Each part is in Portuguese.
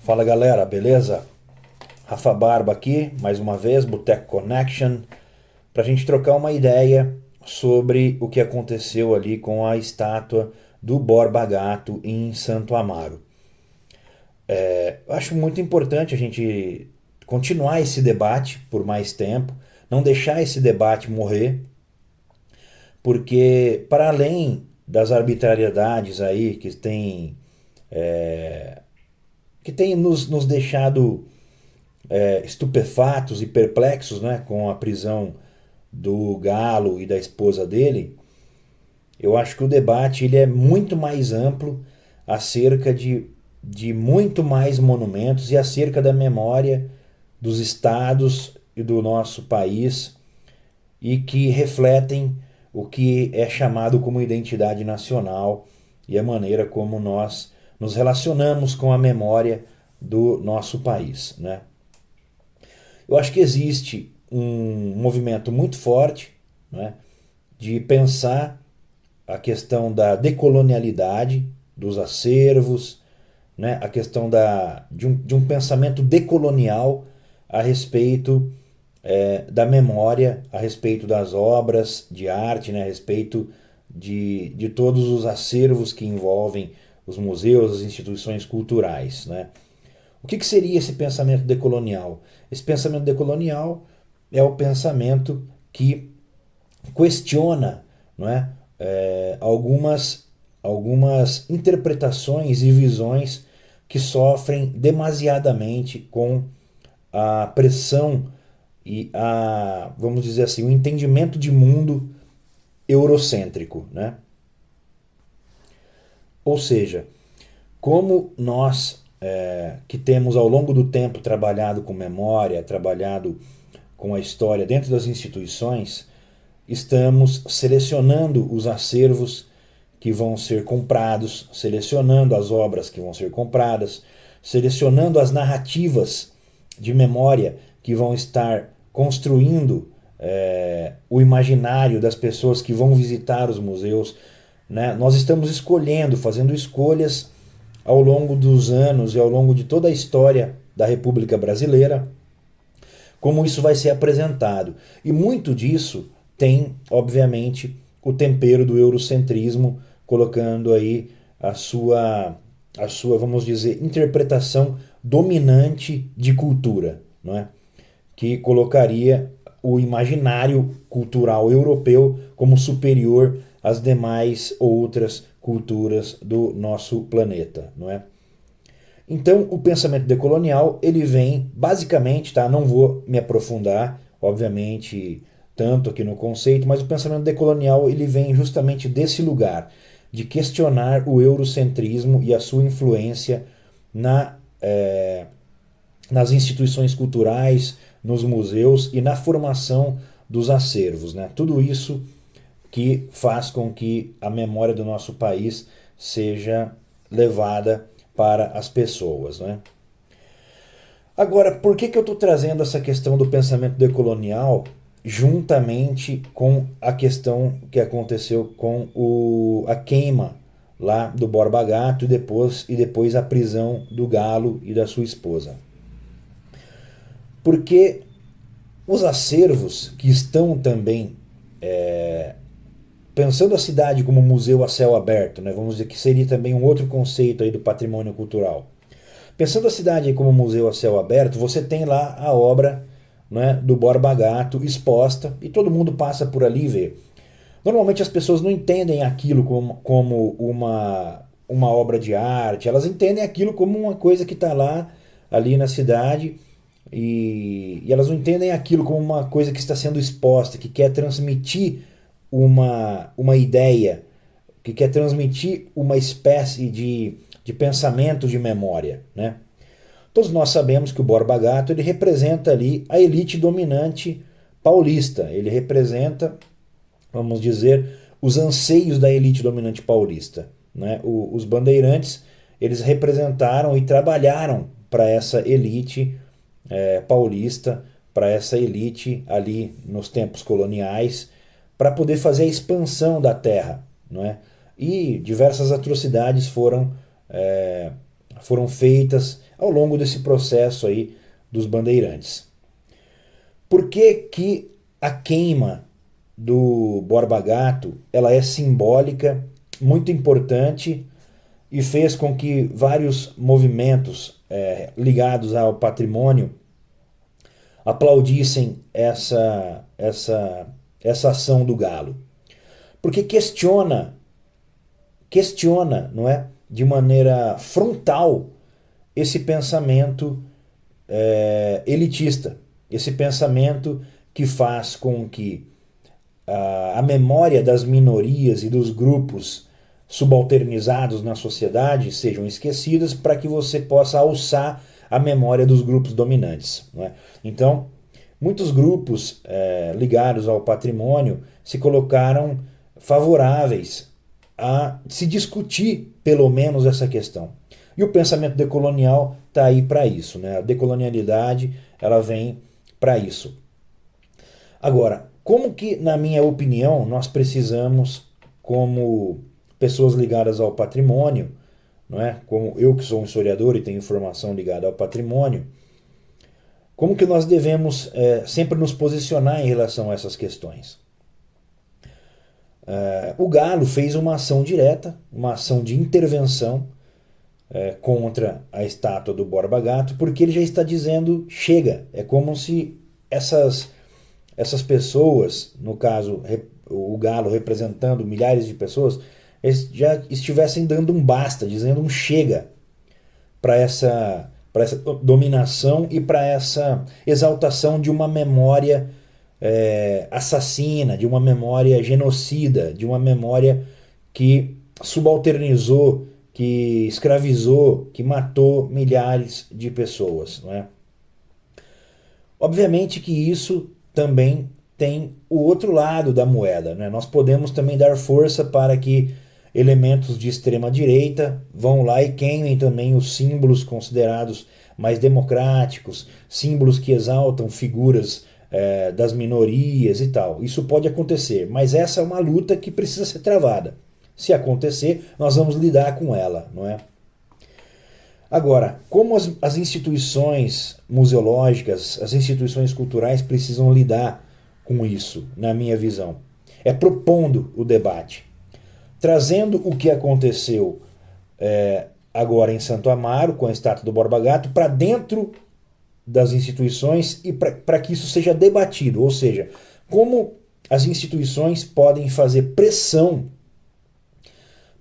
Fala galera, beleza? Rafa Barba aqui, mais uma vez, Boteco Connection, para a gente trocar uma ideia sobre o que aconteceu ali com a estátua do Borba Gato em Santo Amaro. Eu acho muito importante a gente continuar esse debate por mais tempo, não deixar esse debate morrer, porque para além das arbitrariedades aí que tem nos deixado estupefatos e perplexos, né, com a prisão do Galo e da esposa dele, eu acho que o debate ele é muito mais amplo acerca de muito mais monumentos e acerca da memória dos estados e do nosso país e que refletem o que é chamado como identidade nacional e a maneira como nós nos relacionamos com a memória do nosso país, né? Eu acho que existe um movimento muito forte, né, de pensar a questão da decolonialidade dos acervos, né, a questão de um pensamento decolonial a respeito da memória, a respeito das obras de arte, né, a respeito de todos os acervos que envolvem os museus, as instituições culturais, né? O que seria esse pensamento decolonial? Esse pensamento decolonial é o pensamento que questiona, não é, algumas interpretações e visões que sofrem demasiadamente com a pressão e vamos dizer assim, o entendimento de mundo eurocêntrico, né? Ou seja, como nós que temos ao longo do tempo trabalhado com memória, trabalhado com a história dentro das instituições, estamos selecionando os acervos que vão ser comprados, selecionando as obras que vão ser compradas, selecionando as narrativas de memória que vão estar construindo o imaginário das pessoas que vão visitar os museus, né? Nós estamos escolhendo, fazendo escolhas ao longo dos anos e ao longo de toda a história da República Brasileira, como isso vai ser apresentado. E muito disso tem, obviamente, o tempero do eurocentrismo, colocando aí a sua, vamos dizer, interpretação dominante de cultura, não é? Que colocaria o imaginário cultural europeu como superior às demais outras culturas do nosso planeta, não é? Então, o pensamento decolonial, ele vem basicamente, tá? Não vou me aprofundar, obviamente, tanto aqui no conceito, mas o pensamento decolonial, ele vem justamente desse lugar, de questionar o eurocentrismo e a sua influência na, nas instituições culturais, nos museus e na formação dos acervos, né? Tudo isso que faz com que a memória do nosso país seja levada para as pessoas, né? Agora, por que eu estou trazendo essa questão do pensamento decolonial juntamente com a questão que aconteceu com a queima lá do Borba Gato e depois a prisão do Galo e da sua esposa? Porque os acervos que estão também pensando a cidade como museu a céu aberto, né, vamos dizer que seria também um outro conceito aí do patrimônio cultural. Pensando a cidade como museu a céu aberto, você tem lá a obra, né, do Borba Gato exposta e todo mundo passa por ali e vê. Normalmente as pessoas não entendem aquilo como uma obra de arte, elas entendem aquilo como uma coisa que está lá, ali na cidade, e elas não entendem aquilo como uma coisa que está sendo exposta, que quer transmitir uma ideia, que quer transmitir uma espécie de pensamento de memória, né? Todos nós sabemos que o Borba Gato ele representa ali a elite dominante paulista, ele representa, vamos dizer, os anseios da elite dominante paulista, né? Os bandeirantes eles representaram e trabalharam para essa elite paulista, para essa elite ali nos tempos coloniais, para poder fazer a expansão da terra, não é? E diversas atrocidades foram feitas ao longo desse processo aí dos bandeirantes. Por que que a queima do Borba Gato ela é simbólica, muito importante e fez com que vários movimentos ligados ao patrimônio aplaudissem essa ação do Galo? Porque questiona, não é, de maneira frontal esse pensamento elitista, esse pensamento que faz com que a memória das minorias e dos grupos subalternizados na sociedade sejam esquecidas para que você possa alçar a memória dos grupos dominantes, não é? Então, muitos grupos ligados ao patrimônio se colocaram favoráveis a se discutir pelo menos essa questão. E o pensamento decolonial está aí para isso, né? A decolonialidade ela vem para isso. Agora, como que, na minha opinião, nós precisamos, como pessoas ligadas ao patrimônio, não é? Como eu que sou um historiador e tenho informação ligada ao patrimônio, como que nós devemos sempre nos posicionar em relação a essas questões? O Galo fez uma ação direta, uma ação de intervenção contra a estátua do Borba Gato, porque ele já está dizendo chega. É como se essas pessoas, no caso o Galo representando milhares de pessoas, eles já estivessem dando um basta, dizendo um chega para essa dominação e para essa exaltação de uma memória assassina, de uma memória genocida, de uma memória que subalternizou, que escravizou, que matou milhares de pessoas, não é? Obviamente que isso também tem o outro lado da moeda, né? Nós podemos também dar força para que elementos de extrema direita vão lá e queimem também os símbolos considerados mais democráticos, símbolos que exaltam figuras das minorias e tal. Isso pode acontecer, mas essa é uma luta que precisa ser travada. Se acontecer, nós vamos lidar com ela, não é? Agora, como as instituições museológicas, as instituições culturais precisam lidar com isso, na minha visão? É propondo o debate, trazendo o que aconteceu agora em Santo Amaro, com a estátua do Borba Gato, para dentro das instituições e para que isso seja debatido. Ou seja, como as instituições podem fazer pressão,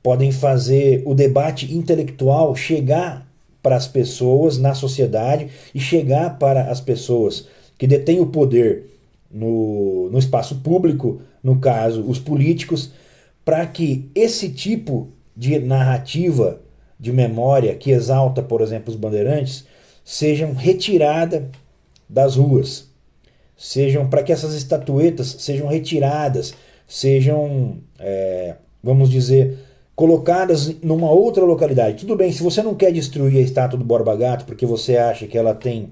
podem fazer o debate intelectual chegar para as pessoas na sociedade e chegar para as pessoas que detêm o poder no espaço público, no caso, os políticos, para que esse tipo de narrativa de memória que exalta, por exemplo, os bandeirantes, sejam retiradas das ruas, sejam para que essas estatuetas sejam retiradas, sejam, vamos dizer, colocadas numa outra localidade. Tudo bem, se você não quer destruir a estátua do Borba Gato porque você acha que ela tem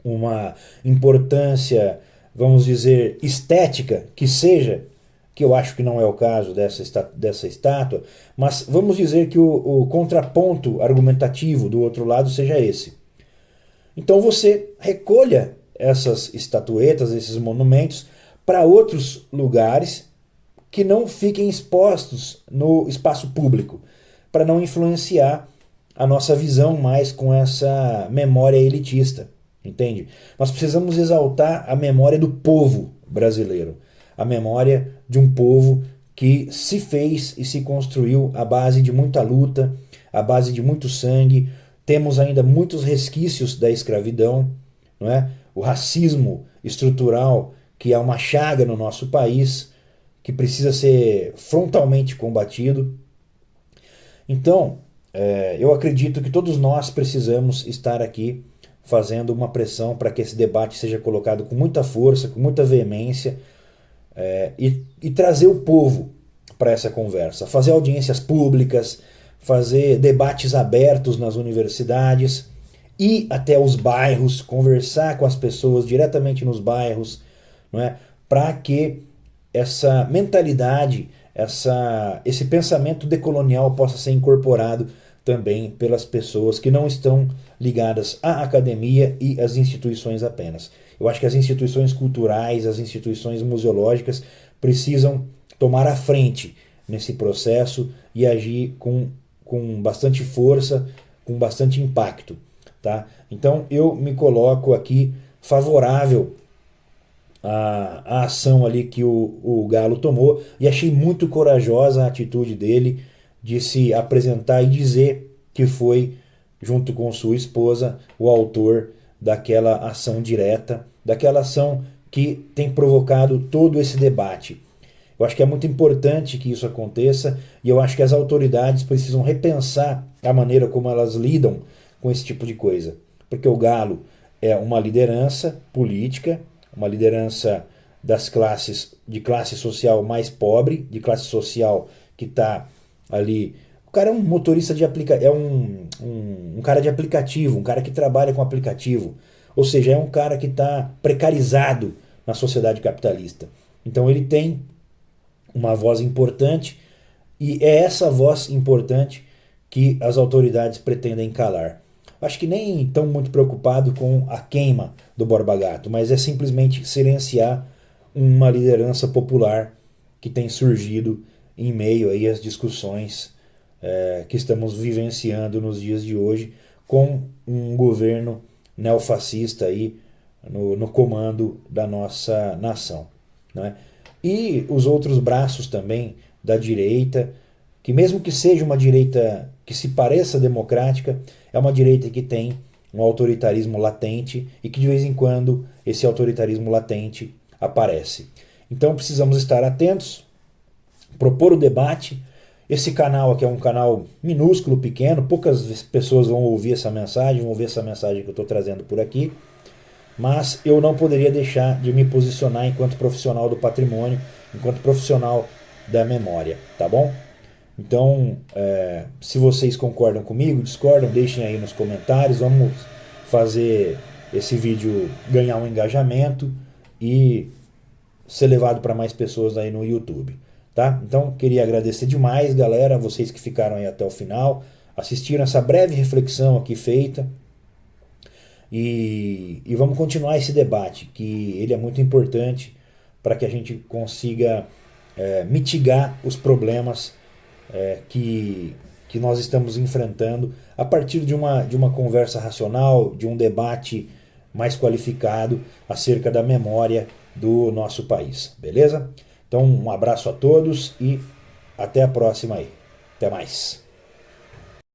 uma importância, vamos dizer, estética, que seja, que eu acho que não é o caso dessa estátua, mas vamos dizer que o contraponto argumentativo do outro lado seja esse. Então você recolha essas estatuetas, esses monumentos, para outros lugares que não fiquem expostos no espaço público, para não influenciar a nossa visão mais com essa memória elitista, entende? Nós precisamos exaltar a memória do povo brasileiro, a memória de um povo que se fez e se construiu à base de muita luta, à base de muito sangue. Temos ainda muitos resquícios da escravidão, não é? O racismo estrutural, que é uma chaga no nosso país, que precisa ser frontalmente combatido. Então, eu acredito que todos nós precisamos estar aqui fazendo uma pressão para que esse debate seja colocado com muita força, com muita veemência, e trazer o povo para essa conversa, fazer audiências públicas, fazer debates abertos nas universidades, ir até os bairros, conversar com as pessoas diretamente nos bairros, não é? Para que essa mentalidade, esse pensamento decolonial possa ser incorporado também pelas pessoas que não estão ligadas à academia e às instituições apenas. Eu acho que as instituições culturais, as instituições museológicas precisam tomar a frente nesse processo e agir com bastante força, com bastante impacto. Tá? Então eu me coloco aqui favorável à ação ali que o Galo tomou e achei muito corajosa a atitude dele de se apresentar e dizer que foi, junto com sua esposa, o autor daquela ação direta, daquela ação que tem provocado todo esse debate. Eu acho que é muito importante que isso aconteça e eu acho que as autoridades precisam repensar a maneira como elas lidam com esse tipo de coisa. Porque o Galo é uma liderança política, uma liderança das classes, de classe social mais pobre, de classe social que está ali. O cara é um motorista de aplicativo, é um cara de aplicativo, um cara que trabalha com aplicativo. Ou seja, é um cara que está precarizado na sociedade capitalista. Então ele tem uma voz importante e é essa voz importante que as autoridades pretendem calar. Acho que nem estão muito preocupados com a queima do Borba Gato, mas é simplesmente silenciar uma liderança popular que tem surgido em meio aí às discussões que estamos vivenciando nos dias de hoje com um governo neofascista aí no comando da nossa nação, né? E os outros braços também da direita, que mesmo que seja uma direita que se pareça democrática, é uma direita que tem um autoritarismo latente e que de vez em quando esse autoritarismo latente aparece. Então precisamos estar atentos, propor o debate. Esse canal aqui é um canal minúsculo, pequeno, poucas pessoas vão ouvir essa mensagem, vão ver essa mensagem que eu estou trazendo por aqui. Mas eu não poderia deixar de me posicionar enquanto profissional do patrimônio, enquanto profissional da memória, tá bom? Então, se vocês concordam comigo, discordam, deixem aí nos comentários. Vamos fazer esse vídeo ganhar um engajamento e ser levado para mais pessoas aí no YouTube, tá? Então, queria agradecer demais, galera, vocês que ficaram aí até o final, assistiram essa breve reflexão aqui feita. E vamos continuar esse debate, que ele é muito importante para que a gente consiga mitigar os problemas que nós estamos enfrentando a partir de uma conversa racional, de um debate mais qualificado acerca da memória do nosso país, beleza? Então, um abraço a todos e até a próxima aí. Até mais.